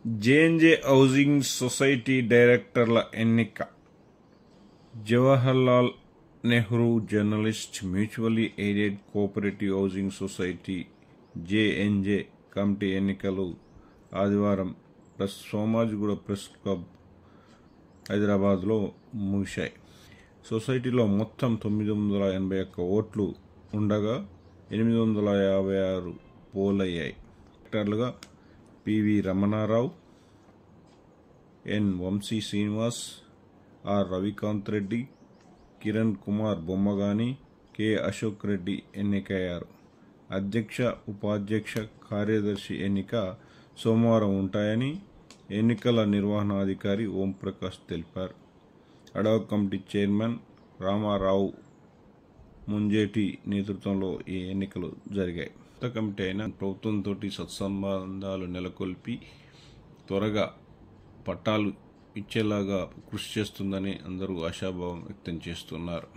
JNJ housing society డైరెక్టర్ల ఎన్నిక. Jawaharlal Nehru journalist mutually aided cooperative housing society JNJ committee ఎన్నికలు ఆదివారం సోమాజిగూడ ప్రెస్ క్లబ్ హైదరాబాద్లో ముగిశాయి. సొసైటీలో మొత్తం 981 ఓట్లు ఉండగా 856 పోలయ్యాయి. డైరెక్టర్లుగా PV Ramana Rao, N Vamsi Srinivas, R Ravikanth Reddy, Kiran Kumar Bommagani, K Ashok Reddy ఎన్నికయ్యారు. అధ్యక్ష, ఉపాధ్యక్ష, కార్యదర్శి ఎన్నిక సోమవారం ఉంటాయని ఎన్నికల నిర్వహణాధికారి ఓంప్రకాష్ తెలిపారు. Ad hoc committee chairman Ramarao Munjeti నేతృత్వంలో ఈ ఎన్నికలు జరిగాయి. కొత్త కమిటీ అయిన ప్రభుత్వంతో సత్సంబంధాలు నెలకొల్పి త్వరగా పట్టాలు ఇచ్చేలాగా కృషి చేస్తుందని అందరూ ఆశాభావం వ్యక్తం చేస్తున్నారు.